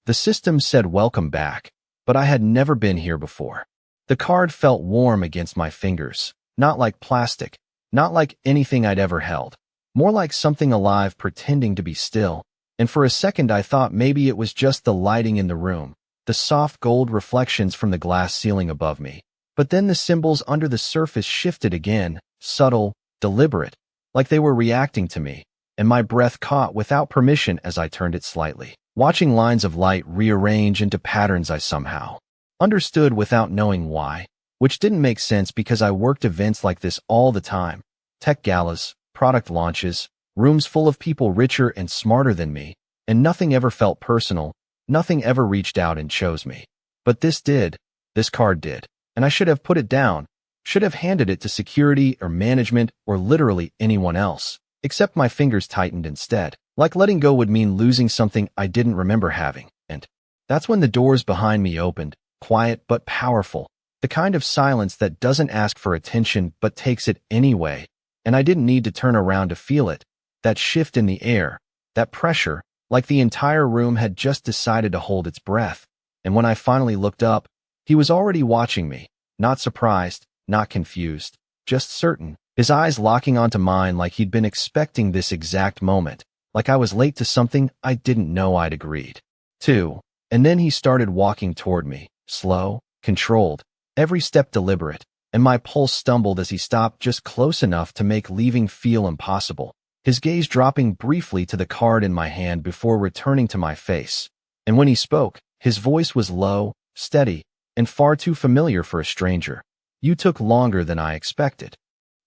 The system said welcome back, but I had never been here before. The card felt warm against my fingers, not like plastic, not like anything I'd ever held, more like something alive pretending to be still. And for a second I thought maybe it was just the lighting in the room, the soft gold reflections from the glass ceiling above me. But then the symbols under the surface shifted again, subtle, deliberate, like they were reacting to me, and my breath caught without permission as I turned it slightly, watching lines of light rearrange into patterns I somehow understood without knowing why, which didn't make sense because I worked events like this all the time. Tech galas, product launches, rooms full of people richer and smarter than me, and nothing ever felt personal, nothing ever reached out and chose me. But this card did, and I should have put it down, should have handed it to security or management or literally anyone else, except my fingers tightened instead, like letting go would mean losing something I didn't remember having. And that's when the doors behind me opened, quiet but powerful, the kind of silence that doesn't ask for attention but takes it anyway, and I didn't need to turn around to feel it, that shift in the air, that pressure, like the entire room had just decided to hold its breath. And when I finally looked up, he was already watching me, not surprised, not confused, just certain, his eyes locking onto mine like he'd been expecting this exact moment, like I was late to something I didn't know I'd agreed to. And then he started walking toward me, slow, controlled, every step deliberate, and my pulse stumbled as he stopped just close enough to make leaving feel impossible, his gaze dropping briefly to the card in my hand before returning to my face. And when he spoke, his voice was low, steady, and far too familiar for a stranger. "You took longer than I expected."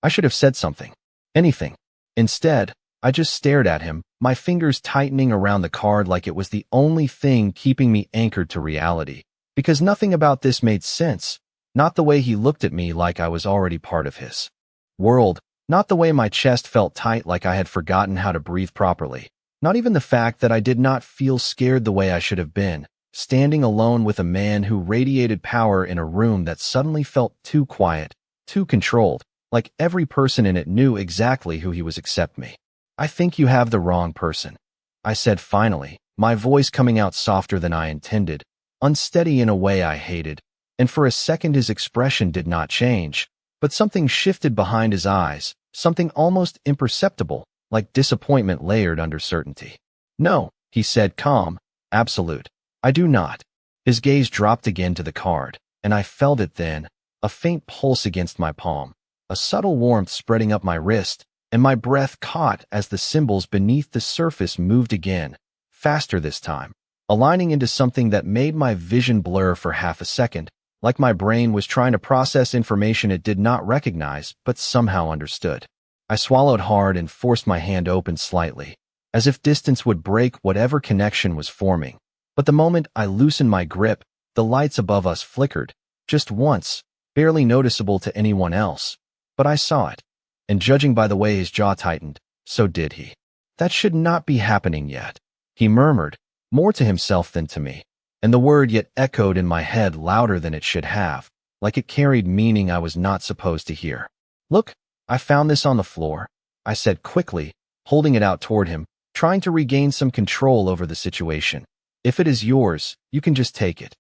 I should have said something. Anything. Instead, I just stared at him, my fingers tightening around the card like it was the only thing keeping me anchored to reality. Because nothing about this made sense. Not the way he looked at me like I was already part of his world. Not the way my chest felt tight like I had forgotten how to breathe properly. Not even the fact that I did not feel scared the way I should have been, standing alone with a man who radiated power in a room that suddenly felt too quiet, too controlled, like every person in it knew exactly who he was except me. "I think you have the wrong person," I said finally, my voice coming out softer than I intended, unsteady in a way I hated. And for a second his expression did not change, but something shifted behind his eyes, something almost imperceptible, like disappointment layered under certainty. "No," he said, calm, absolute. "I do not." His gaze dropped again to the card, and I felt it then, a faint pulse against my palm, a subtle warmth spreading up my wrist, and my breath caught as the symbols beneath the surface moved again, faster this time, aligning into something that made my vision blur for half a second, like my brain was trying to process information it did not recognize but somehow understood. I swallowed hard and forced my hand open slightly, as if distance would break whatever connection was forming. But the moment I loosened my grip, the lights above us flickered, just once, barely noticeable to anyone else. But I saw it, and judging by the way his jaw tightened, so did he. "That should not be happening yet," he murmured, more to himself than to me, and the word yet echoed in my head louder than it should have, like it carried meaning I was not supposed to hear. "Look, I found this on the floor," I said quickly, holding it out toward him, trying to regain some control over the situation. "If it is yours, you can just take it."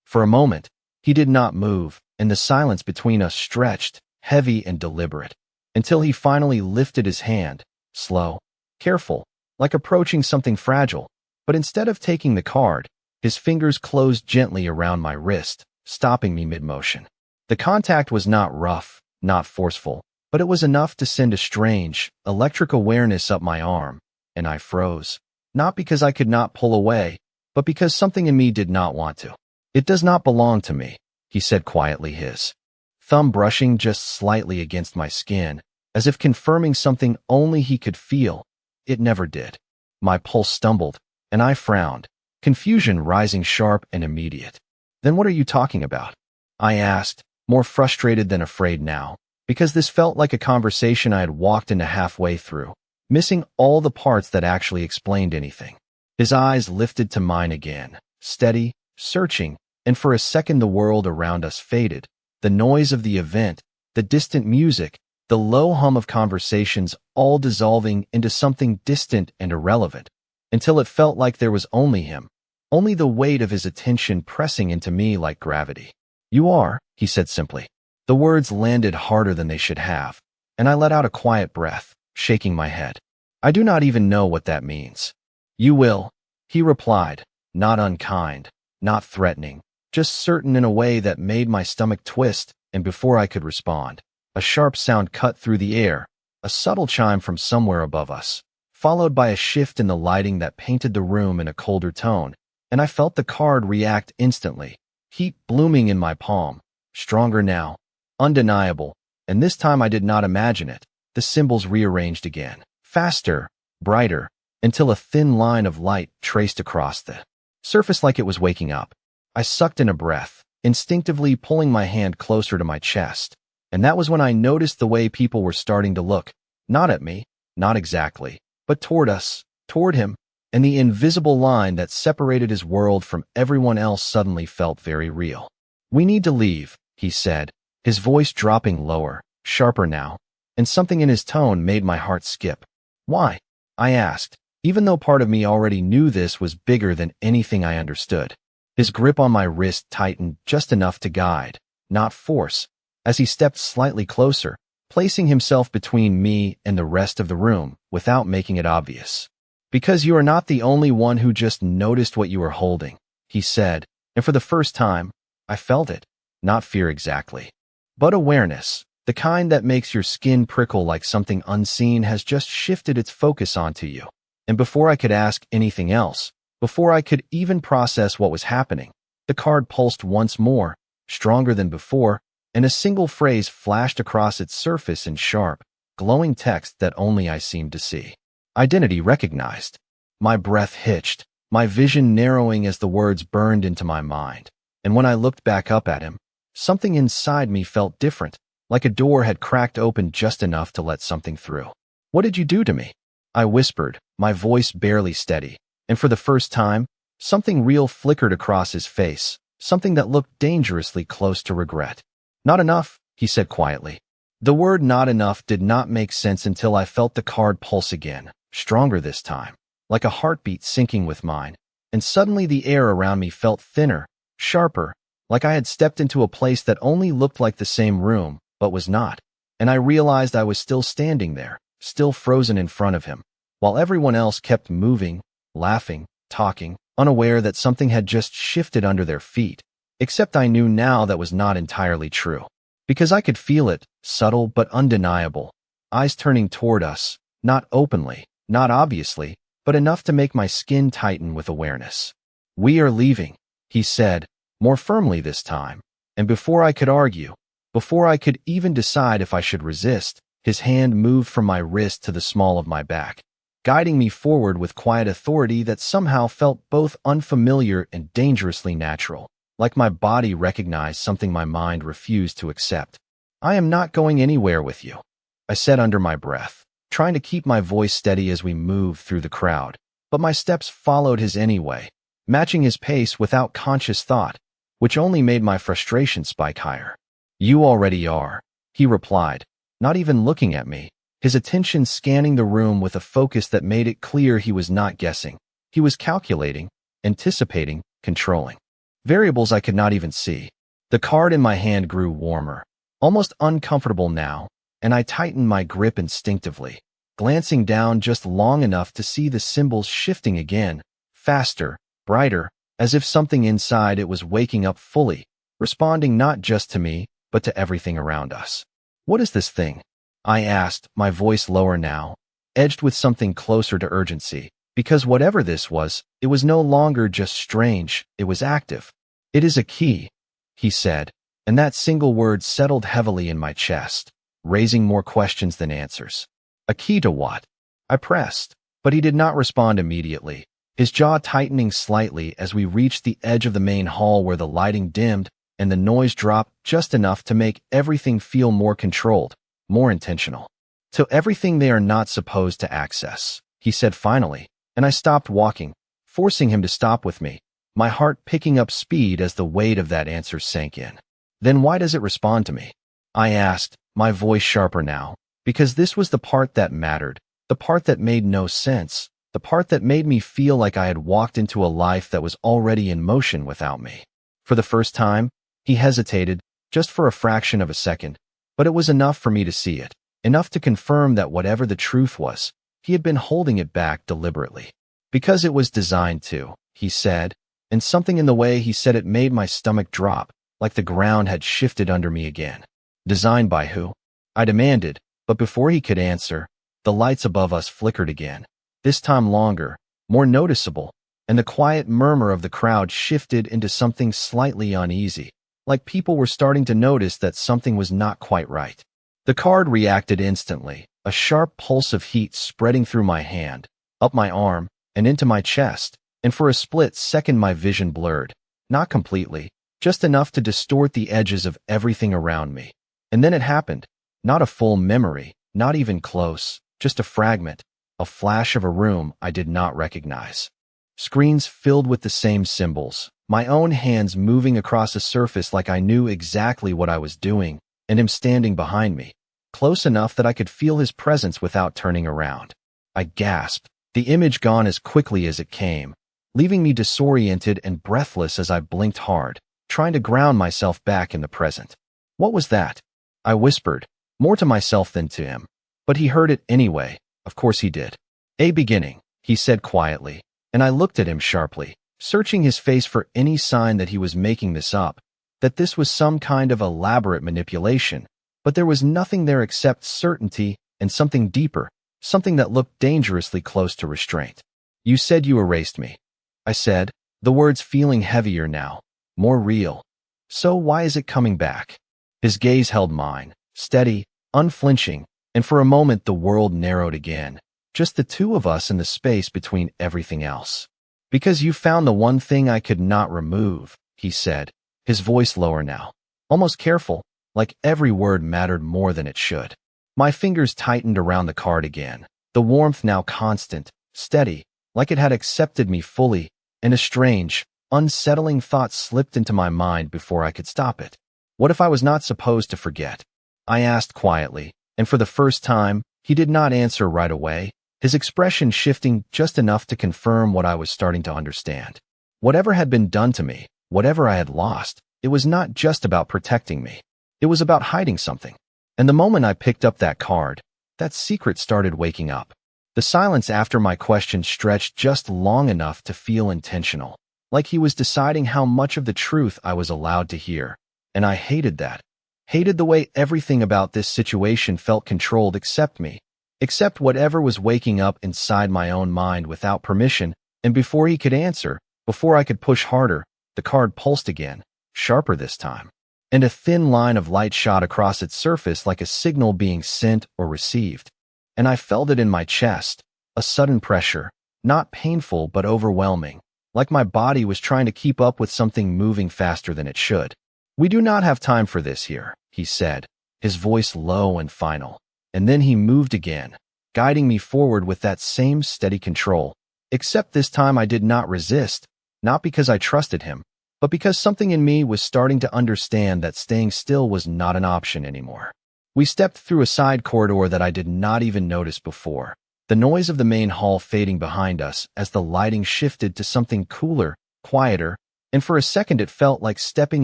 For a moment, he did not move, and the silence between us stretched, heavy and deliberate, until he finally lifted his hand, slow, careful, like approaching something fragile. But instead of taking the card, his fingers closed gently around my wrist, stopping me mid-motion. The contact was not rough, not forceful, but it was enough to send a strange, electric awareness up my arm, and I froze. Not because I could not pull away, but because something in me did not want to. "It does not belong to me," he said quietly, his thumb brushing just slightly against my skin, as if confirming something only he could feel. It never did. My pulse stumbled, and I frowned, confusion rising sharp and immediate. "Then what are you talking about?" I asked, more frustrated than afraid now, because this felt like a conversation I had walked into halfway through, missing all the parts that actually explained anything. His eyes lifted to mine again, steady, searching, and for a second the world around us faded, the noise of the event, the distant music, the low hum of conversations all dissolving into something distant and irrelevant, until it felt like there was only him, only the weight of his attention pressing into me like gravity. "You are," he said simply. The words landed harder than they should have, and I let out a quiet breath, shaking my head. "I do not even know what that means." "You will," he replied, not unkind, not threatening, just certain in a way that made my stomach twist, and before I could respond, a sharp sound cut through the air, a subtle chime from somewhere above us, followed by a shift in the lighting that painted the room in a colder tone, and I felt the card react instantly, heat blooming in my palm, stronger now, undeniable, and this time I did not imagine it. The symbols rearranged again, faster, brighter, until a thin line of light traced across the surface like it was waking up. I sucked in a breath, instinctively pulling my hand closer to my chest, and that was when I noticed the way people were starting to look, not at me, not exactly, but toward us, toward him, and the invisible line that separated his world from everyone else suddenly felt very real. "We need to leave," he said, his voice dropping lower, sharper now, and something in his tone made my heart skip. "Why?" I asked, even though part of me already knew this was bigger than anything I understood. His grip on my wrist tightened just enough to guide, not force, as he stepped slightly closer, placing himself between me and the rest of the room without making it obvious. "Because you are not the only one who just noticed what you were holding," he said, and for the first time, I felt it, not fear exactly, but awareness, the kind that makes your skin prickle like something unseen has just shifted its focus onto you. And before I could ask anything else, before I could even process what was happening, the card pulsed once more, stronger than before, and a single phrase flashed across its surface in sharp, glowing text that only I seemed to see. "Identity recognized." My breath hitched, my vision narrowing as the words burned into my mind, and when I looked back up at him, something inside me felt different, like a door had cracked open just enough to let something through. "What did you do to me?" I whispered, my voice barely steady, and for the first time, something real flickered across his face, something that looked dangerously close to regret. "Not enough," he said quietly. The word "not enough" did not make sense until I felt the card pulse again, stronger this time, like a heartbeat syncing with mine, and suddenly the air around me felt thinner, sharper, like I had stepped into a place that only looked like the same room, but was not, and I realized I was still standing there, still frozen in front of him, while everyone else kept moving, laughing, talking, unaware that something had just shifted under their feet, except I knew now that was not entirely true. Because I could feel it, subtle but undeniable, eyes turning toward us, not openly, not obviously, but enough to make my skin tighten with awareness. "We are leaving," he said, more firmly this time, and before I could argue, before I could even decide if I should resist, his hand moved from my wrist to the small of my back, guiding me forward with quiet authority that somehow felt both unfamiliar and dangerously natural, like my body recognized something my mind refused to accept. "I am not going anywhere with you," I said under my breath, trying to keep my voice steady as we moved through the crowd, but my steps followed his anyway, matching his pace without conscious thought, which only made my frustration spike higher. "You already are," he replied, not even looking at me, his attention scanning the room with a focus that made it clear he was not guessing. He was calculating, anticipating, controlling. Variables I could not even see. The card in my hand grew warmer, almost uncomfortable now, and I tightened my grip instinctively, glancing down just long enough to see the symbols shifting again, faster, brighter, as if something inside it was waking up fully, responding not just to me, but to everything around us. "What is this thing?" I asked, my voice lower now, edged with something closer to urgency, because whatever this was, it was no longer just strange, it was active. "It is a key," he said, and that single word settled heavily in my chest, raising more questions than answers. "A key to what?" I pressed, but he did not respond immediately, his jaw tightening slightly as we reached the edge of the main hall where the lighting dimmed and the noise dropped just enough to make everything feel more controlled, more intentional. "To everything they are not supposed to access," he said finally, and I stopped walking, forcing him to stop with me, my heart picking up speed as the weight of that answer sank in. "Then why does it respond to me?" I asked, my voice sharper now, because this was the part that mattered, the part that made no sense, the part that made me feel like I had walked into a life that was already in motion without me. For the first time, he hesitated, just for a fraction of a second, but it was enough for me to see it, enough to confirm that whatever the truth was, he had been holding it back deliberately. Because it was designed to, he said, and something in the way he said it made my stomach drop, like the ground had shifted under me again. Designed by who? I demanded, but before he could answer, the lights above us flickered again, this time longer, more noticeable, and the quiet murmur of the crowd shifted into something slightly uneasy, like people were starting to notice that something was not quite right. The card reacted instantly, a sharp pulse of heat spreading through my hand, up my arm, and into my chest, and for a split second my vision blurred, not completely, just enough to distort the edges of everything around me. And then it happened. Not a full memory, not even close, just a fragment, a flash of a room I did not recognize. Screens filled with the same symbols, my own hands moving across a surface like I knew exactly what I was doing, and him standing behind me, close enough that I could feel his presence without turning around. I gasped, the image gone as quickly as it came, leaving me disoriented and breathless as I blinked hard, trying to ground myself back in the present. What was that? I whispered, more to myself than to him. But he heard it anyway, of course he did. A beginning, he said quietly, and I looked at him sharply, searching his face for any sign that he was making this up, that this was some kind of elaborate manipulation, but there was nothing there except certainty and something deeper, something that looked dangerously close to restraint. You said you erased me, I said, the words feeling heavier now, more real. So why is it coming back? His gaze held mine, steady, unflinching, and for a moment the world narrowed again, just the two of us in the space between everything else. Because you found the one thing I could not remove, he said, his voice lower now, almost careful, like every word mattered more than it should. My fingers tightened around the card again, the warmth now constant, steady, like it had accepted me fully, and a strange, unsettling thought slipped into my mind before I could stop it. What if I was not supposed to forget? I asked quietly, and for the first time, he did not answer right away, his expression shifting just enough to confirm what I was starting to understand. Whatever had been done to me, whatever I had lost, it was not just about protecting me. It was about hiding something. And the moment I picked up that card, that secret started waking up. The silence after my question stretched just long enough to feel intentional, like he was deciding how much of the truth I was allowed to hear. And I hated that. Hated the way everything about this situation felt controlled except me, except whatever was waking up inside my own mind without permission, and before he could answer, before I could push harder, the card pulsed again, sharper this time, and a thin line of light shot across its surface like a signal being sent or received. And I felt it in my chest, a sudden pressure, not painful but overwhelming, like my body was trying to keep up with something moving faster than it should. We do not have time for this here, he said, his voice low and final. And then he moved again, guiding me forward with that same steady control, except this time I did not resist, not because I trusted him, but because something in me was starting to understand that staying still was not an option anymore. We stepped through a side corridor that I did not even notice before, the noise of the main hall fading behind us as the lighting shifted to something cooler, quieter, and for a second it felt like stepping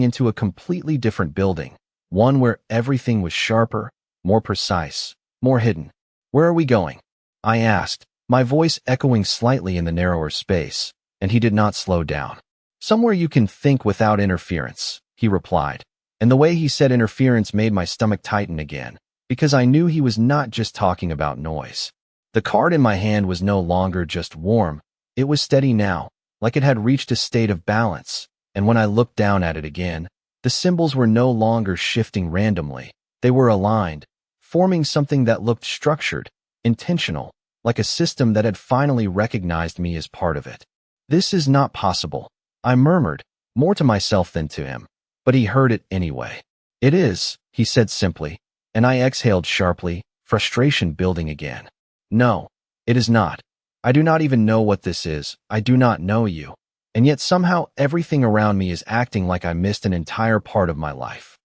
into a completely different building, one where everything was sharper, more precise, more hidden. Where are we going? I asked, my voice echoing slightly in the narrower space, and he did not slow down. Somewhere you can think without interference, he replied, and the way he said interference made my stomach tighten again, because I knew he was not just talking about noise. The card in my hand was no longer just warm, it was steady now, like it had reached a state of balance, and when I looked down at it again, the symbols were no longer shifting randomly, they were aligned, forming something that looked structured, intentional, like a system that had finally recognized me as part of it. This is not possible, I murmured, more to myself than to him, but he heard it anyway. It is, he said simply, and I exhaled sharply, frustration building again. No, it is not. I do not even know what this is, I do not know you, and yet somehow everything around me is acting like I missed an entire part of my life.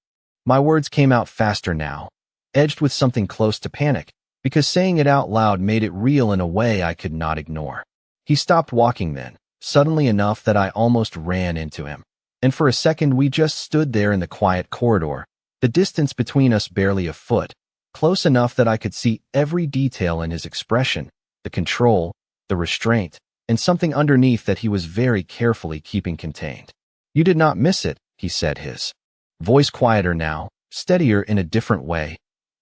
My words came out faster now, edged with something close to panic, because saying it out loud made it real in a way I could not ignore. He stopped walking then, suddenly enough that I almost ran into him. And for a second we just stood there in the quiet corridor, the distance between us barely a foot, close enough that I could see every detail in his expression, the control, the restraint, and something underneath that he was very carefully keeping contained. "You did not miss it," he said, his voice quieter now, steadier in a different way.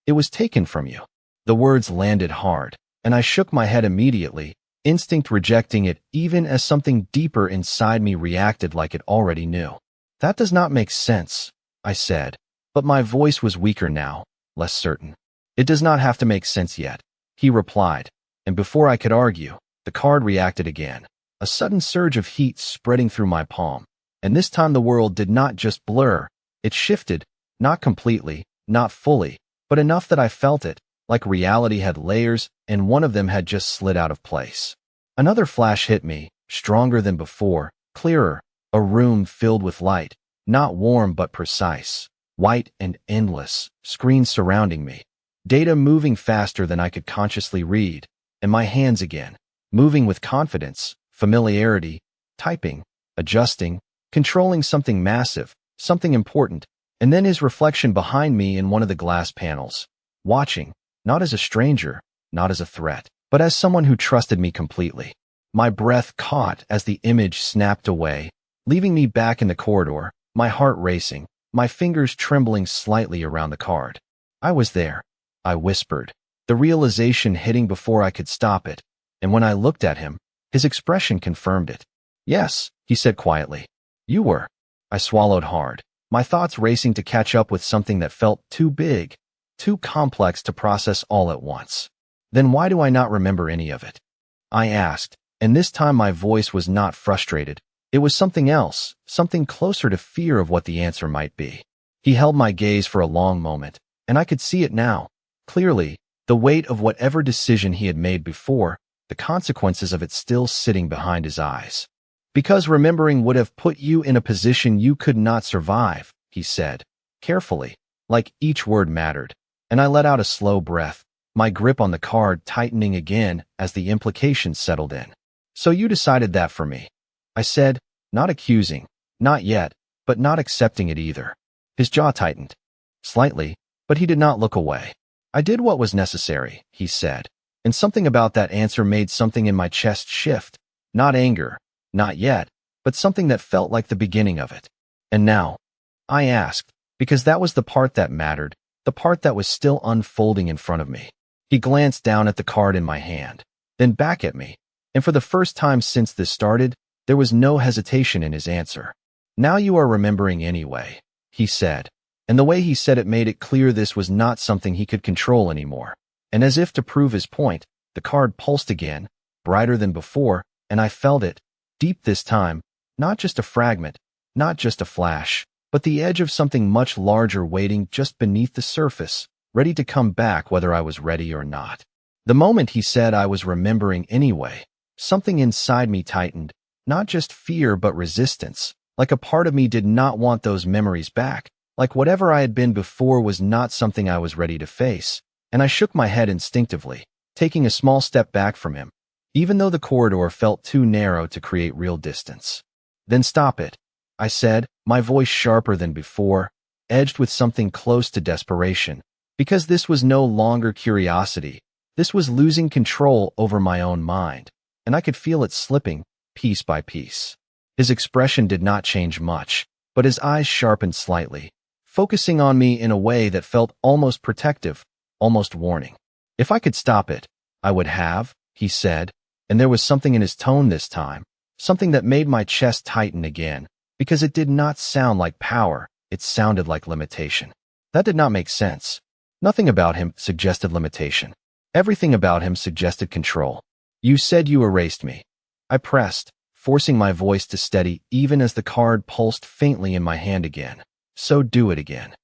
"It was taken from you." The words landed hard, and I shook my head immediately, instinct rejecting it even as something deeper inside me reacted like it already knew. "That does not make sense," I said, but my voice was weaker now, less certain. "It does not have to make sense yet," he replied, and before I could argue, the card reacted again, a sudden surge of heat spreading through my palm, and this time the world did not just blur, it shifted, not completely, not fully, but enough that I felt it, like reality had layers and one of them had just slid out of place. Another flash hit me, stronger than before, clearer, a room filled with light, not warm but precise, white and endless, screens surrounding me, data moving faster than I could consciously read, and my hands again, moving with confidence, familiarity, typing, adjusting, controlling something massive, something important, and then his reflection behind me in one of the glass panels, watching, not as a stranger, not as a threat, but as someone who trusted me completely. My breath caught as the image snapped away, leaving me back in the corridor, my heart racing, my fingers trembling slightly around the card. "I was there," I whispered, the realization hitting before I could stop it, and when I looked at him, his expression confirmed it. "Yes," he said quietly. "You were." I swallowed hard, my thoughts racing to catch up with something that felt too big, too complex to process all at once. "Then why do I not remember any of it?" I asked, and this time my voice was not frustrated. It was something else, something closer to fear of what the answer might be. He held my gaze for a long moment, and I could see it now, clearly, the weight of whatever decision he had made before, the consequences of it still sitting behind his eyes. "Because remembering would have put you in a position you could not survive," he said, carefully, like each word mattered, and I let out a slow breath, my grip on the card tightening again as the implications settled in. "So you decided that for me," I said, not accusing, not yet, but not accepting it either. His jaw tightened. Slightly, but he did not look away. "I did what was necessary," he said, and something about that answer made something in my chest shift, not anger, not yet, but something that felt like the beginning of it. "And now?" I asked, because that was the part that mattered, the part that was still unfolding in front of me. He glanced down at the card in my hand, then back at me, and for the first time since this started, there was no hesitation in his answer. "Now you are remembering anyway," he said, and the way he said it made it clear this was not something he could control anymore. And as if to prove his point, the card pulsed again, brighter than before, and I felt it, deep this time, not just a fragment, not just a flash, but the edge of something much larger waiting just beneath the surface, ready to come back whether I was ready or not. The moment he said I was remembering anyway, something inside me tightened, not just fear but resistance, like a part of me did not want those memories back, like whatever I had been before was not something I was ready to face, and I shook my head instinctively, taking a small step back from him, even though the corridor felt too narrow to create real distance. "Then stop it," I said, my voice sharper than before, edged with something close to desperation, because this was no longer curiosity, this was losing control over my own mind, and I could feel it slipping, piece by piece. His expression did not change much, but his eyes sharpened slightly, focusing on me in a way that felt almost protective, almost warning. "If I could stop it, I would have," he said, and there was something in his tone this time, something that made my chest tighten again, because it did not sound like power, it sounded like limitation. That did not make sense. Nothing about him suggested limitation. Everything about him suggested control. "You said you erased me." I pressed, forcing my voice to steady even as the card pulsed faintly in my hand again. "So do it again."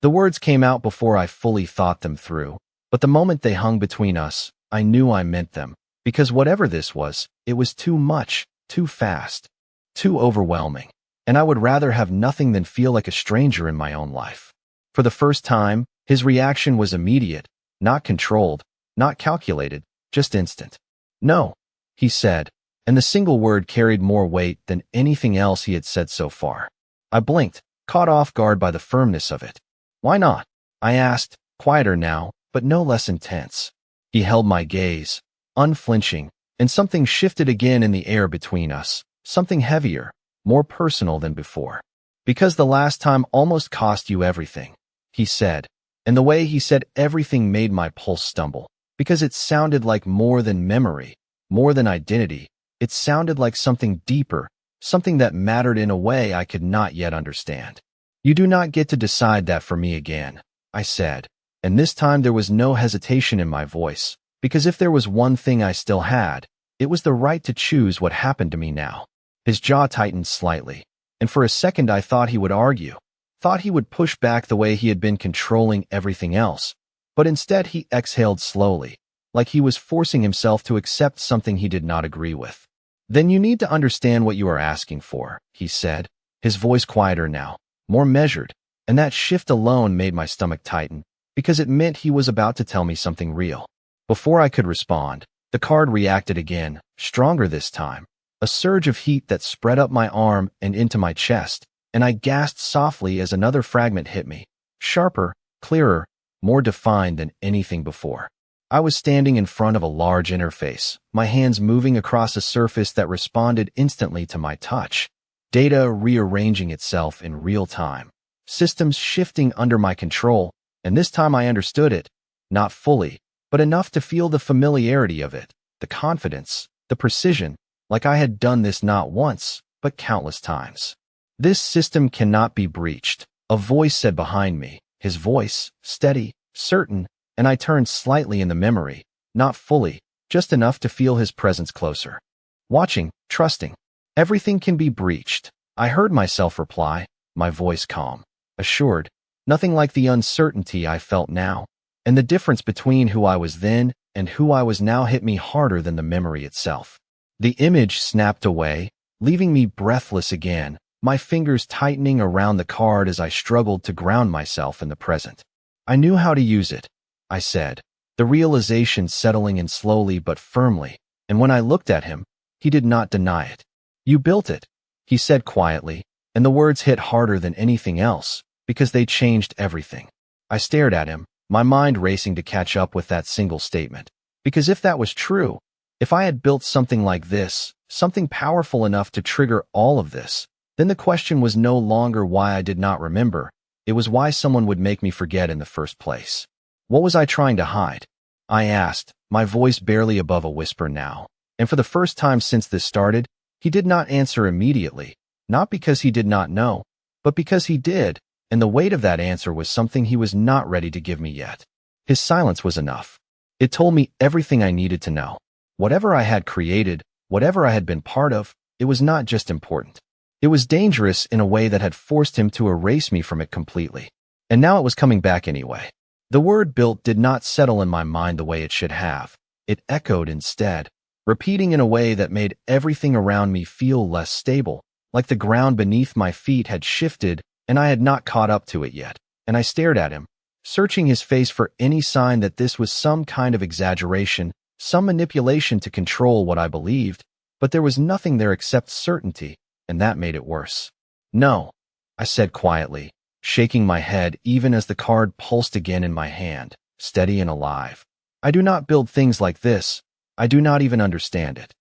The words came out before I fully thought them through, but the moment they hung between us, I knew I meant them, because whatever this was, it was too much, too fast, too overwhelming, and I would rather have nothing than feel like a stranger in my own life. For the first time, his reaction was immediate, not controlled, not calculated, just instant. "No," he said, and the single word carried more weight than anything else he had said so far. I blinked, caught off guard by the firmness of it. Why not? I asked, quieter now, but no less intense. He held my gaze, unflinching, and something shifted again in the air between us, something heavier, more personal than before. Because the last time almost cost you everything, he said, and the way he said everything made my pulse stumble, because it sounded like more than memory, more than identity. It sounded like something deeper, something that mattered in a way I could not yet understand. You do not get to decide that for me again, I said, and this time there was no hesitation in my voice, because if there was one thing I still had, it was the right to choose what happened to me now. His jaw tightened slightly, and for a second I thought he would argue, thought he would push back the way he had been controlling everything else, but instead he exhaled slowly, like he was forcing himself to accept something he did not agree with. Then you need to understand what you are asking for, he said, his voice quieter now, more measured, and that shift alone made my stomach tighten, because it meant he was about to tell me something real. Before I could respond, the card reacted again, stronger this time, a surge of heat that spread up my arm and into my chest, and I gasped softly as another fragment hit me, sharper, clearer, more defined than anything before. I was standing in front of a large interface, my hands moving across a surface that responded instantly to my touch, data rearranging itself in real time, systems shifting under my control, and this time I understood it, not fully, but enough to feel the familiarity of it, the confidence, the precision, like I had done this not once, but countless times. This system cannot be breached, a voice said behind me, his voice, steady, certain, and I turned slightly in the memory, not fully, just enough to feel his presence closer. Watching, trusting. Everything can be breached, I heard myself reply, my voice calm, assured, nothing like the uncertainty I felt now, and the difference between who I was then and who I was now hit me harder than the memory itself. The image snapped away, leaving me breathless again, my fingers tightening around the card as I struggled to ground myself in the present. I knew how to use it, I said, the realization settling in slowly but firmly, and when I looked at him, he did not deny it. You built it, he said quietly, and the words hit harder than anything else, because they changed everything. I stared at him, my mind racing to catch up with that single statement, because if that was true, if I had built something like this, something powerful enough to trigger all of this, then the question was no longer why I did not remember, it was why someone would make me forget in the first place. What was I trying to hide? I asked, my voice barely above a whisper now, and for the first time since this started, he did not answer immediately, not because he did not know, but because he did, and the weight of that answer was something he was not ready to give me yet. His silence was enough. It told me everything I needed to know. Whatever I had created, whatever I had been part of, it was not just important. It was dangerous in a way that had forced him to erase me from it completely. And now it was coming back anyway. The word built did not settle in my mind the way it should have. It echoed instead, repeating in a way that made everything around me feel less stable, like the ground beneath my feet had shifted and I had not caught up to it yet. And I stared at him, searching his face for any sign that this was some kind of exaggeration, some manipulation to control what I believed, but there was nothing there except certainty, and that made it worse. No, I said quietly, shaking my head even as the card pulsed again in my hand, steady and alive. I do not build things like this. I do not even understand it.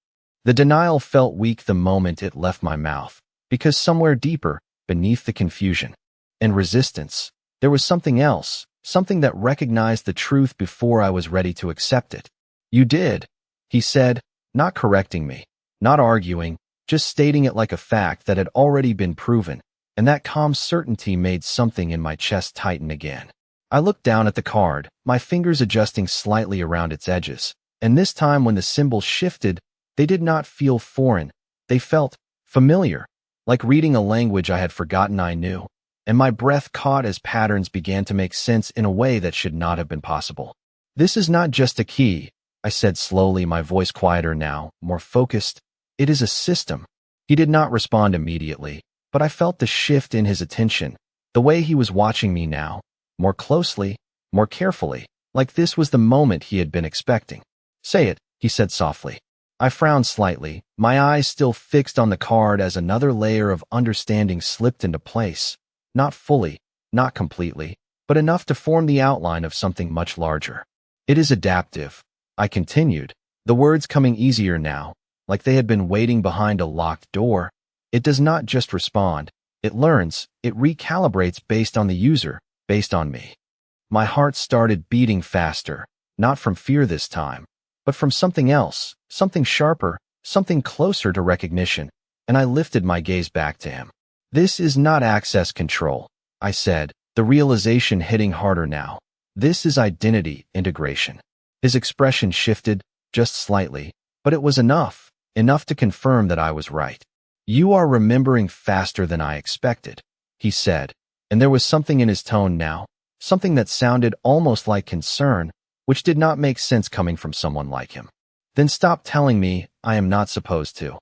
The denial felt weak the moment it left my mouth, because somewhere deeper, beneath the confusion and resistance, there was something else, something that recognized the truth before I was ready to accept it. You did, he said, not correcting me, not arguing, just stating it like a fact that had already been proven, and that calm certainty made something in my chest tighten again. I looked down at the card, my fingers adjusting slightly around its edges, and this time when the symbols shifted, they did not feel foreign, they felt familiar, like reading a language I had forgotten I knew, and my breath caught as patterns began to make sense in a way that should not have been possible. This is not just a key, I said slowly, my voice quieter now, more focused. It is a system. He did not respond immediately, but I felt the shift in his attention, the way he was watching me now, more closely, more carefully, like this was the moment he had been expecting. Say it, he said softly. I frowned slightly, my eyes still fixed on the card as another layer of understanding slipped into place. Not fully, not completely, but enough to form the outline of something much larger. It is adaptive, I continued, the words coming easier now, like they had been waiting behind a locked door. It does not just respond, it learns, it recalibrates based on the user, based on me. My heart started beating faster, not from fear this time, but from something else, something sharper, something closer to recognition, and I lifted my gaze back to him. This is not access control, I said, the realization hitting harder now. This is identity integration. His expression shifted, just slightly, but it was enough to confirm that I was right. You are remembering faster than I expected, he said, and there was something in his tone now, something that sounded almost like concern, which did not make sense coming from someone like him. Then stop telling me I am not supposed to.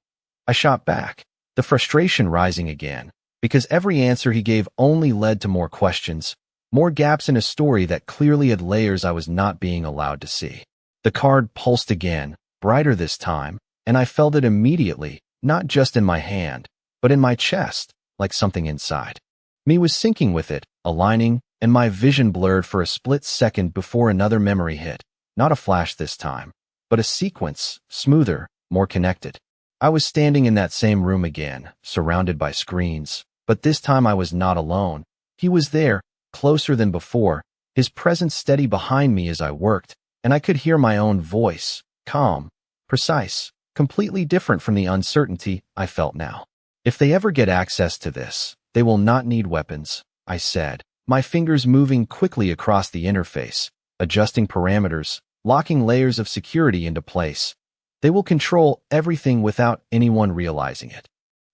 I shot back, the frustration rising again, because every answer he gave only led to more questions, more gaps in a story that clearly had layers I was not being allowed to see. The card pulsed again, brighter this time, and I felt it immediately, not just in my hand, but in my chest, like something inside me was syncing with it, aligning, and my vision blurred for a split second before another memory hit. Not a flash this time, but a sequence, smoother, more connected. I was standing in that same room again, surrounded by screens, but this time I was not alone. He was there, closer than before, his presence steady behind me as I worked, and I could hear my own voice, calm, precise, completely different from the uncertainty I felt now. If they ever get access to this, they will not need weapons, I said, my fingers moving quickly across the interface, adjusting parameters, locking layers of security into place. They will control everything without anyone realizing it.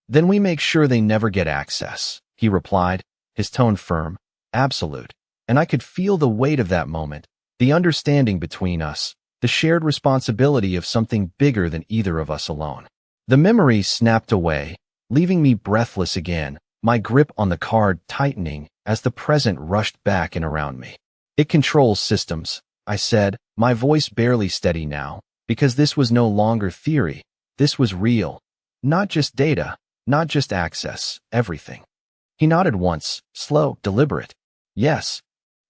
Then we make sure they never get access, he replied, his tone firm, absolute, and I could feel the weight of that moment, the understanding between us, the shared responsibility of something bigger than either of us alone. The memory snapped away, leaving me breathless again, my grip on the card tightening as the present rushed back and around me. It controls systems, I said, my voice barely steady now, because this was no longer theory, this was real. Not just data, not just access, everything. He nodded once, slow, deliberate. Yes.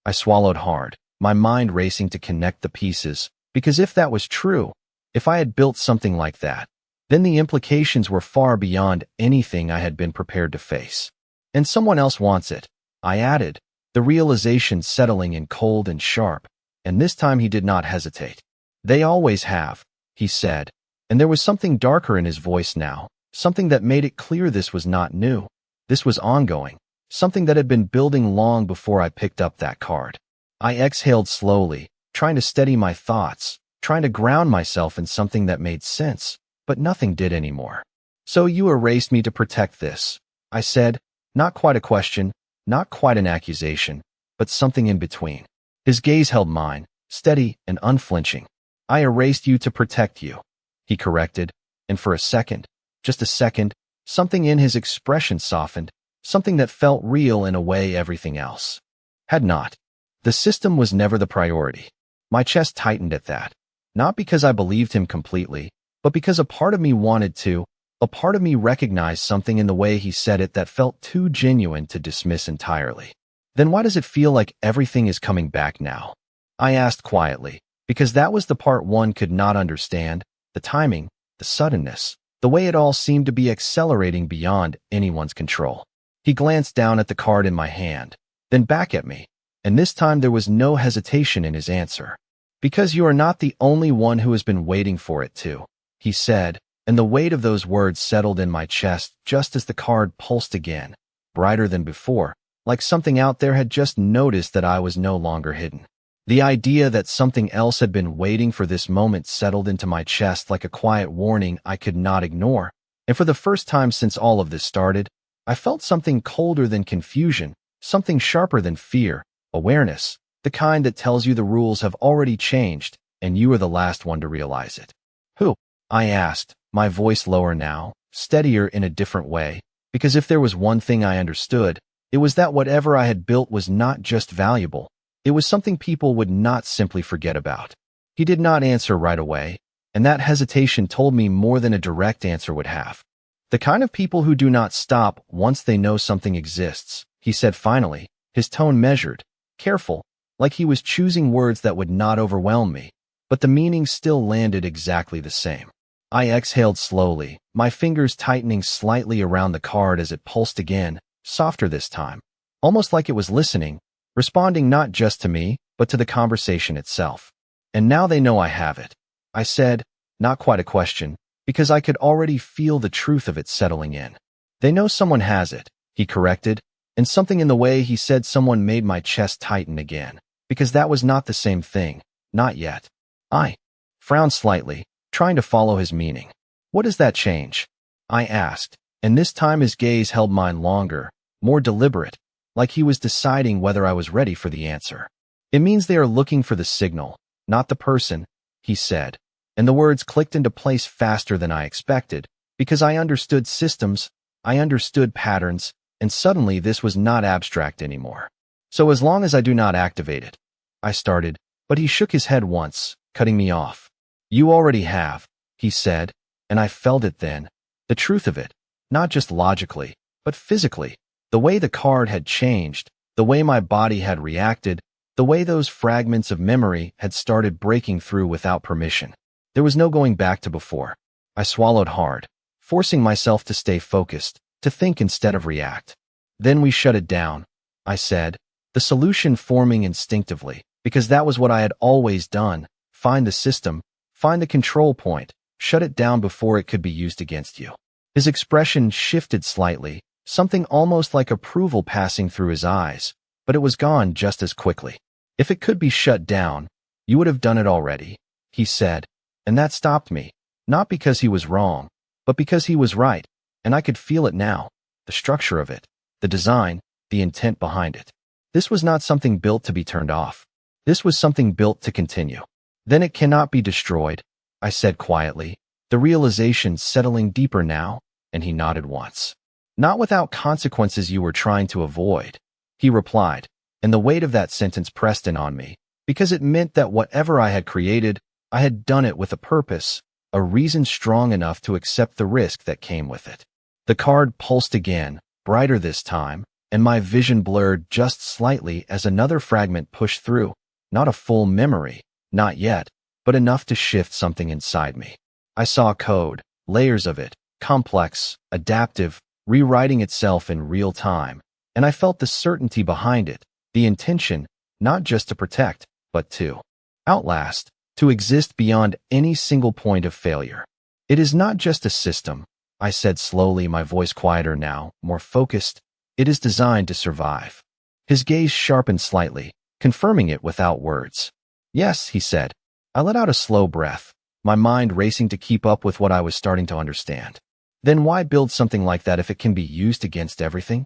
I swallowed hard, my mind racing to connect the pieces, because if that was true, if I had built something like that, then the implications were far beyond anything I had been prepared to face. And someone else wants it, I added, the realization settling in cold and sharp, and this time he did not hesitate. They always have, he said, and there was something darker in his voice now, something that made it clear this was not new. This was ongoing, something that had been building long before I picked up that card. I exhaled slowly, trying to steady my thoughts, trying to ground myself in something that made sense, but nothing did anymore. So you erased me to protect this, I said, not quite a question, not quite an accusation, but something in between. His gaze held mine, steady and unflinching. I erased you to protect you, he corrected, and for a second, just a second, something in his expression softened, something that felt real in a way everything else had not. The system was never the priority. My chest tightened at that, not because I believed him completely, but because a part of me wanted to, a part of me recognized something in the way he said it that felt too genuine to dismiss entirely. Then why does it feel like everything is coming back now? I asked quietly, because that was the part one could not understand, the timing, the suddenness, the way it all seemed to be accelerating beyond anyone's control. He glanced down at the card in my hand, then back at me, and this time there was no hesitation in his answer. Because you are not the only one who has been waiting for it to, he said, and the weight of those words settled in my chest just as the card pulsed again, brighter than before, like something out there had just noticed that I was no longer hidden. The idea that something else had been waiting for this moment settled into my chest like a quiet warning I could not ignore, and for the first time since all of this started, I felt something colder than confusion, something sharper than fear, awareness, the kind that tells you the rules have already changed, and you are the last one to realize it. Who? I asked, my voice lower now, steadier in a different way, because if there was one thing I understood, it was that whatever I had built was not just valuable, it was something people would not simply forget about. He did not answer right away, and that hesitation told me more than a direct answer would have. The kind of people who do not stop once they know something exists, he said finally, his tone measured, careful, like he was choosing words that would not overwhelm me, but the meaning still landed exactly the same. I exhaled slowly, my fingers tightening slightly around the card as it pulsed again, softer this time, almost like it was listening, responding not just to me, but to the conversation itself. And now they know I have it, I said, not quite a question, because I could already feel the truth of it settling in. They know someone has it, he corrected, and something in the way he said someone made my chest tighten again, because that was not the same thing, not yet. I frowned slightly, trying to follow his meaning. What does that change? I asked, and this time his gaze held mine longer, more deliberate, like he was deciding whether I was ready for the answer. It means they are looking for the signal, not the person, he said, and the words clicked into place faster than I expected, because I understood systems, I understood patterns, and suddenly this was not abstract anymore. So as long as I do not activate it, I started, but he shook his head once, cutting me off. You already have, he said, and I felt it then, the truth of it, not just logically, but physically, the way the card had changed, the way my body had reacted, the way those fragments of memory had started breaking through without permission. There was no going back to before. I swallowed hard, forcing myself to stay focused, to think instead of react. Then we shut it down, I said, the solution forming instinctively, because that was what I had always done, find the system, find the control point, shut it down before it could be used against you. His expression shifted slightly, something almost like approval passing through his eyes, but it was gone just as quickly. If it could be shut down, you would have done it already, he said, and that stopped me, not because he was wrong, but because he was right, and I could feel it now, the structure of it, the design, the intent behind it. This was not something built to be turned off. This was something built to continue. Then it cannot be destroyed, I said quietly, the realization settling deeper now, and he nodded once. Not without consequences you were trying to avoid, he replied, and the weight of that sentence pressed in on me, because it meant that whatever I had created, I had done it with a purpose, a reason strong enough to accept the risk that came with it. The card pulsed again, brighter this time, and my vision blurred just slightly as another fragment pushed through, not a full memory, not yet, but enough to shift something inside me. I saw code, layers of it, complex, adaptive, rewriting itself in real time, and I felt the certainty behind it, the intention, not just to protect, but to outlast, to exist beyond any single point of failure. It is not just a system, I said slowly, my voice quieter now, more focused. It is designed to survive. His gaze sharpened slightly, confirming it without words. Yes, he said. I let out a slow breath, my mind racing to keep up with what I was starting to understand. Then why build something like that if it can be used against everything?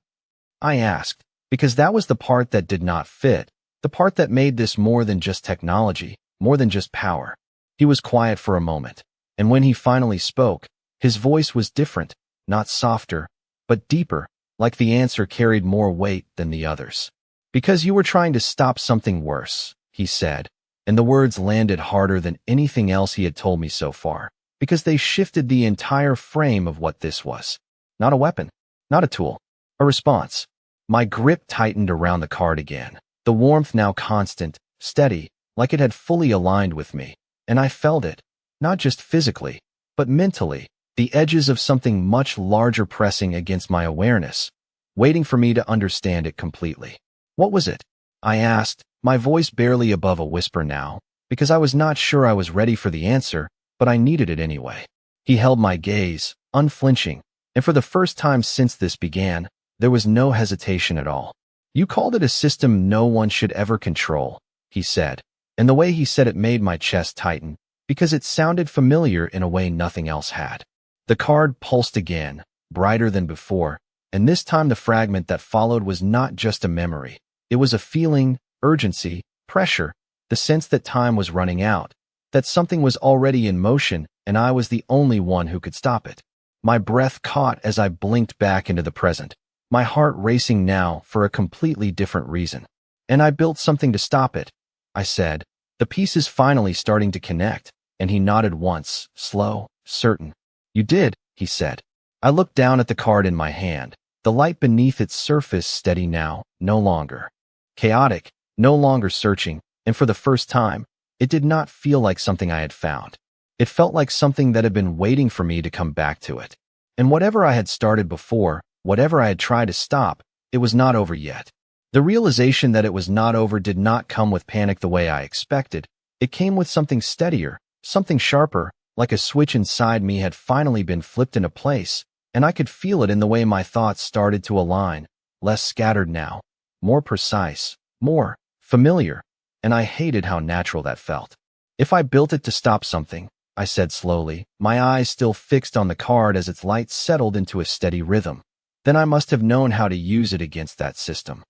I asked, because that was the part that did not fit, the part that made this more than just technology, more than just power. He was quiet for a moment, and when he finally spoke, his voice was different, not softer, but deeper, like the answer carried more weight than the others. Because you were trying to stop something worse, he said, and the words landed harder than anything else he had told me so far, because they shifted the entire frame of what this was. Not a weapon, not a tool, a response. My grip tightened around the card again, the warmth now constant, steady, like it had fully aligned with me, and I felt it, not just physically, but mentally, the edges of something much larger pressing against my awareness, waiting for me to understand it completely. What was it? I asked, my voice barely above a whisper now, because I was not sure I was ready for the answer, but I needed it anyway. He held my gaze, unflinching, and for the first time since this began, there was no hesitation at all. You called it a system no one should ever control, he said, and the way he said it made my chest tighten, because it sounded familiar in a way nothing else had. The card pulsed again, brighter than before, and this time the fragment that followed was not just a memory. It was a feeling, urgency, pressure, the sense that time was running out, that something was already in motion and I was the only one who could stop it. My breath caught as I blinked back into the present, my heart racing now for a completely different reason. And I built something to stop it, I said, the pieces finally starting to connect, and he nodded once, slow, certain. You did, he said. I looked down at the card in my hand, the light beneath its surface steady now, no longer chaotic, no longer searching, and for the first time, it did not feel like something I had found. It felt like something that had been waiting for me to come back to it. And whatever I had started before, whatever I had tried to stop, it was not over yet. The realization that it was not over did not come with panic the way I expected. It came with something steadier, something sharper, like a switch inside me had finally been flipped into place, and I could feel it in the way my thoughts started to align, less scattered now, more precise, more familiar, and I hated how natural that felt. If I built it to stop something, I said slowly, my eyes still fixed on the card as its light settled into a steady rhythm, then I must have known how to use it against that system.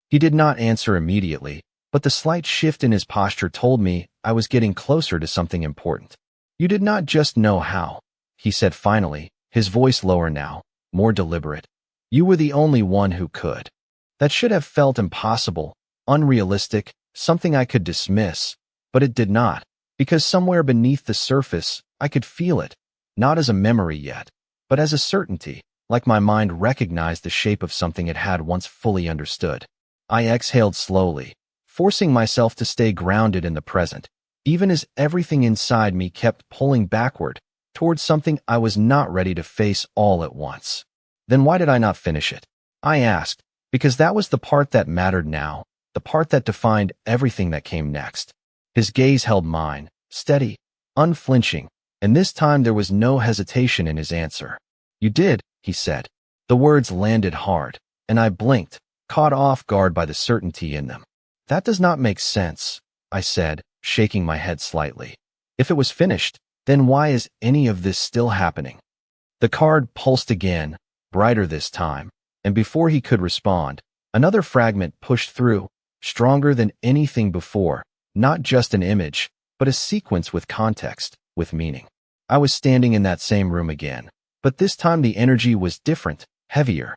He did not answer immediately, but the slight shift in his posture told me I was getting closer to something important. You did not just know how, he said finally, his voice lower now, more deliberate. You were the only one who could. That should have felt impossible, unrealistic, something I could dismiss, but it did not, because somewhere beneath the surface, I could feel it, not as a memory yet, but as a certainty, like my mind recognized the shape of something it had once fully understood. I exhaled slowly, forcing myself to stay grounded in the present, even as everything inside me kept pulling backward, towards something I was not ready to face all at once. Then why did I not finish it? I asked, because that was the part that mattered now, the part that defined everything that came next. His gaze held mine, steady, unflinching, and this time there was no hesitation in his answer. You did, he said. The words landed hard, and I blinked, caught off guard by the certainty in them. That does not make sense, I said, shaking my head slightly. If it was finished, then why is any of this still happening? The card pulsed again, brighter this time, and before he could respond, another fragment pushed through, stronger than anything before, not just an image, but a sequence with context, with meaning. I was standing in that same room again, but this time the energy was different, heavier,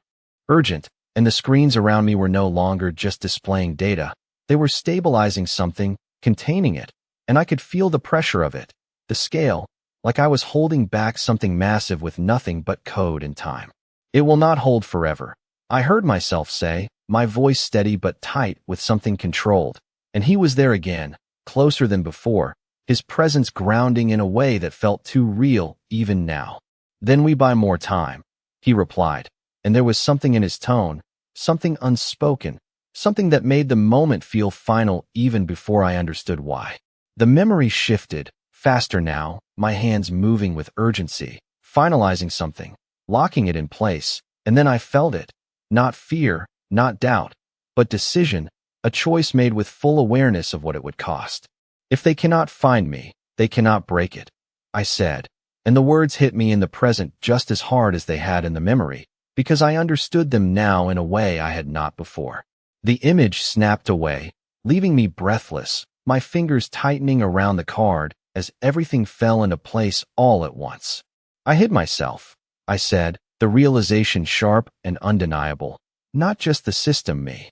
urgent, and the screens around me were no longer just displaying data. They were stabilizing something, containing it, and I could feel the pressure of it, the scale, like I was holding back something massive with nothing but code and time. It will not hold forever, I heard myself say, my voice steady but tight with something controlled, and he was there again, closer than before, his presence grounding in a way that felt too real even now. Then we buy more time, he replied, and there was something in his tone, something unspoken, something that made the moment feel final even before I understood why. The memory shifted, faster now, my hands moving with urgency, finalizing something, locking it in place, and then I felt it. Not fear, not doubt, but decision, a choice made with full awareness of what it would cost. If they cannot find me, they cannot break it, I said, and the words hit me in the present just as hard as they had in the memory, because I understood them now in a way I had not before. The image snapped away, leaving me breathless, my fingers tightening around the card as everything fell into place all at once. I hid myself, I said, the realization sharp and undeniable, not just the system me.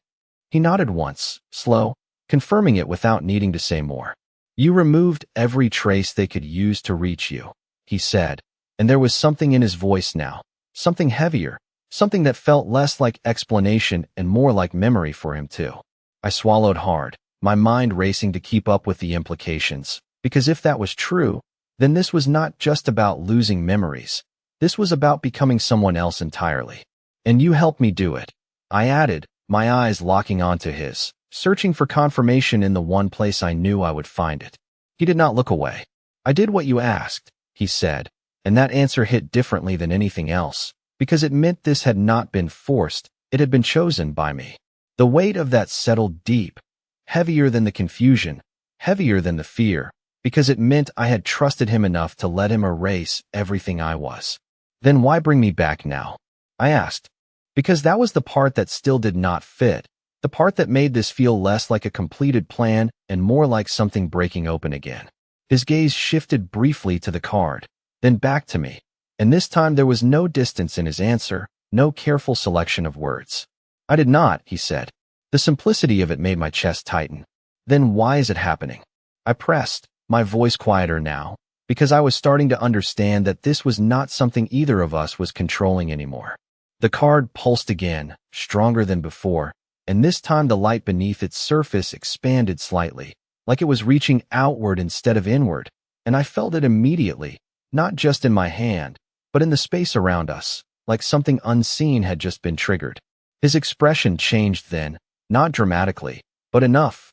He nodded once, slow, confirming it without needing to say more. You removed every trace they could use to reach you, he said, and there was something in his voice now, something heavier, something that felt less like explanation and more like memory for him too. I swallowed hard, my mind racing to keep up with the implications, because if that was true, then this was not just about losing memories. This was about becoming someone else entirely. And you helped me do it, I added, my eyes locking onto his, searching for confirmation in the one place I knew I would find it. He did not look away. I did what you asked, he said, and that answer hit differently than anything else, because it meant this had not been forced, it had been chosen by me. The weight of that settled deep, heavier than the confusion, heavier than the fear, because it meant I had trusted him enough to let him erase everything I was. Then why bring me back now? I asked. Because that was the part that still did not fit, the part that made this feel less like a completed plan and more like something breaking open again. His gaze shifted briefly to the card, then back to me, and this time there was no distance in his answer, no careful selection of words. I did not, he said. The simplicity of it made my chest tighten. Then why is it happening? I pressed, my voice quieter now, because I was starting to understand that this was not something either of us was controlling anymore. The card pulsed again, stronger than before, and this time the light beneath its surface expanded slightly, like it was reaching outward instead of inward, and I felt it immediately, not just in my hand, but in the space around us, like something unseen had just been triggered. His expression changed then, not dramatically, but enough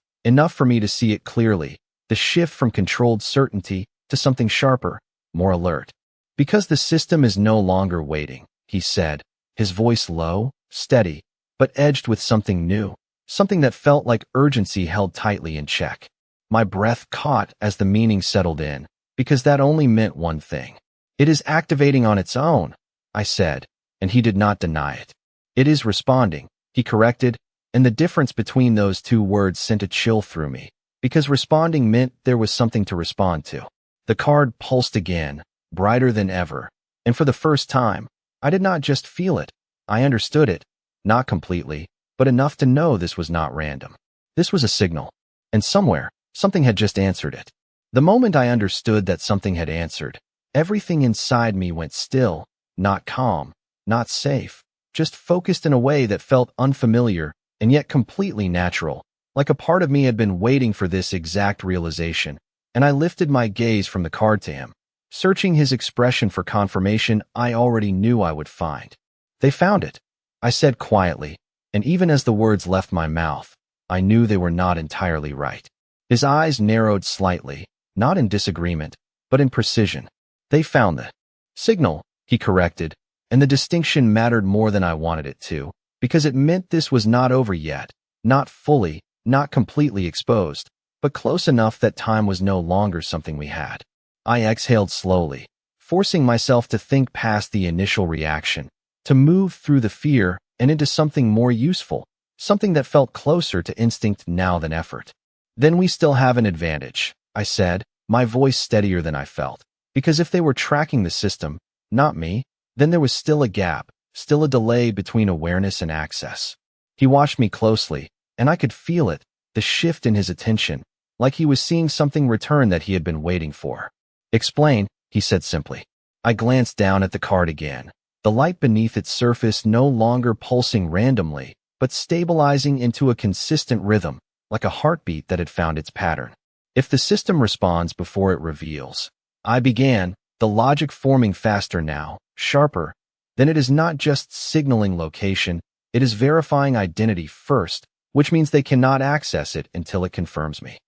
for me to see it clearly, the shift from controlled certainty to something sharper, more alert. Because the system is no longer waiting, he said, his voice low, steady, but edged with something new, something that felt like urgency held tightly in check. My breath caught as the meaning settled in, because that only meant one thing. It is activating on its own, I said, and he did not deny it. It is responding, he corrected, and the difference between those two words sent a chill through me, because responding meant there was something to respond to. The card pulsed again, brighter than ever, and for the first time, I did not just feel it, I understood it, not completely, but enough to know this was not random. This was a signal, and somewhere, something had just answered it. The moment I understood that something had answered, everything inside me went still, not calm, not safe, just focused in a way that felt unfamiliar and yet completely natural, like a part of me had been waiting for this exact realization, and I lifted my gaze from the card to him, searching his expression for confirmation I already knew I would find. They found it, I said quietly, and even as the words left my mouth, I knew they were not entirely right. His eyes narrowed slightly, not in disagreement, but in precision. They found the signal, he corrected, and the distinction mattered more than I wanted it to, because it meant this was not over yet, not fully, not completely exposed, but close enough that time was no longer something we had. I exhaled slowly, forcing myself to think past the initial reaction, to move through the fear and into something more useful, something that felt closer to instinct now than effort. Then we still have an advantage, I said, my voice steadier than I felt, because if they were tracking the system, not me, then there was still a gap, still a delay between awareness and access. He watched me closely, and I could feel it, the shift in his attention, like he was seeing something return that he had been waiting for. Explain, he said simply. I glanced down at the card again, the light beneath its surface no longer pulsing randomly, but stabilizing into a consistent rhythm, like a heartbeat that had found its pattern. If the system responds before it reveals, I began, the logic forming faster now, sharper, then it is not just signaling location, it is verifying identity first, which means they cannot access it until it confirms me.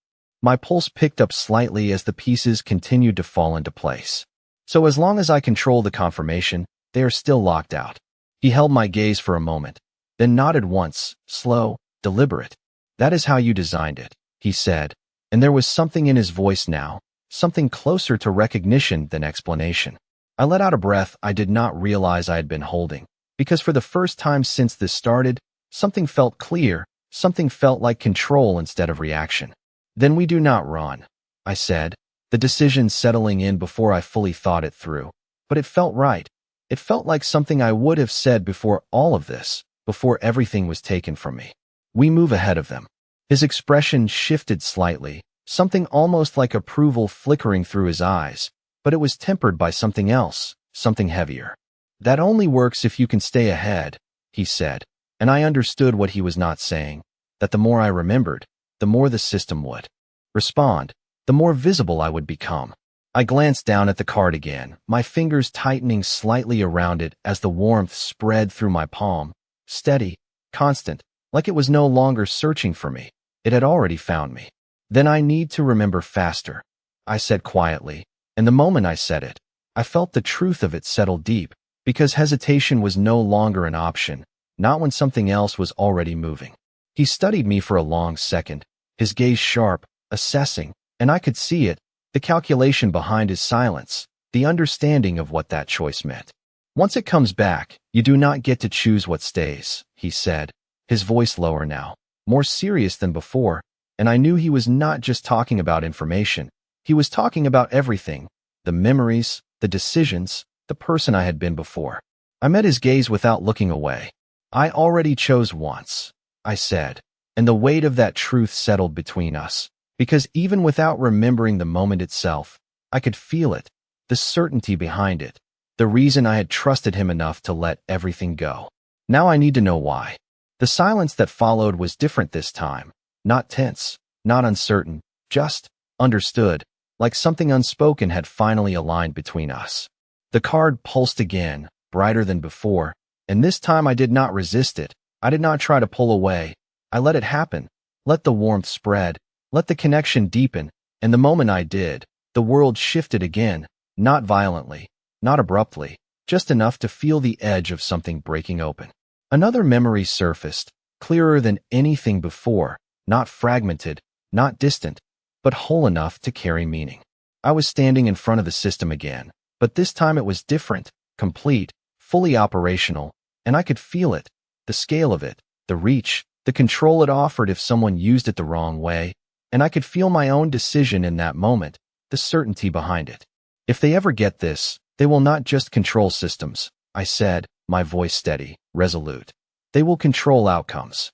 My pulse picked up slightly as the pieces continued to fall into place. So as long as I control the confirmation, they are still locked out. He held my gaze for a moment, then nodded once, slow, deliberate. That is how you designed it, he said, and there was something in his voice now, something closer to recognition than explanation. I let out a breath I did not realize I had been holding, because for the first time since this started, something felt clear, something felt like control instead of reaction. Then we do not run, I said, the decision settling in before I fully thought it through. But it felt right. It felt like something I would have said before all of this, before everything was taken from me. We move ahead of them. His expression shifted slightly, something almost like approval flickering through his eyes, but it was tempered by something else, something heavier. That only works if you can stay ahead, he said, and I understood what he was not saying, that the more I remembered, the more the system would respond, the more visible I would become. I glanced down at the card again, my fingers tightening slightly around it as the warmth spread through my palm, steady, constant, like it was no longer searching for me. It had already found me. Then I need to remember faster, I said quietly, and the moment I said it, I felt the truth of it settle deep, because hesitation was no longer an option, not when something else was already moving. He studied me for a long second, his gaze sharp, assessing, and I could see it, the calculation behind his silence, the understanding of what that choice meant. Once it comes back, you do not get to choose what stays, he said, his voice lower now, more serious than before, and I knew he was not just talking about information, he was talking about everything, the memories, the decisions, the person I had been before. I met his gaze without looking away. I already chose once, I said, and the weight of that truth settled between us, because even without remembering the moment itself, I could feel it, the certainty behind it, the reason I had trusted him enough to let everything go. Now I need to know why. The silence that followed was different this time, not tense, not uncertain, just understood, like something unspoken had finally aligned between us. The card pulsed again, brighter than before, and this time I did not resist it. I did not try to pull away. I let it happen, let the warmth spread, let the connection deepen, and the moment I did, the world shifted again, not violently, not abruptly, just enough to feel the edge of something breaking open. Another memory surfaced, clearer than anything before, not fragmented, not distant, but whole enough to carry meaning. I was standing in front of the system again, but this time it was different, complete, fully operational, and I could feel it, the scale of it, the reach, the control it offered if someone used it the wrong way, and I could feel my own decision in that moment, the certainty behind it. If they ever get this, they will not just control systems, I said, my voice steady, resolute. They will control outcomes.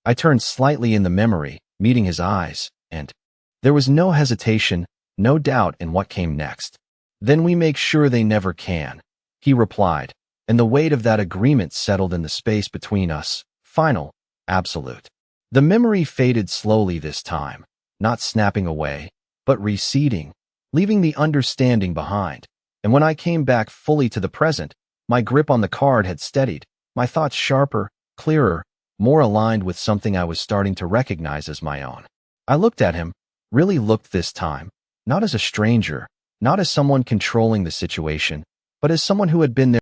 I turned slightly in the memory, meeting his eyes, and there was no hesitation, no doubt in what came next. Then we make sure they never can, he replied, and the weight of that agreement settled in the space between us, final, absolute. The memory faded slowly this time, not snapping away, but receding, leaving the understanding behind. And when I came back fully to the present, my grip on the card had steadied, my thoughts sharper, clearer, more aligned with something I was starting to recognize as my own. I looked at him, really looked this time, not as a stranger, not as someone controlling the situation, but as someone who had been there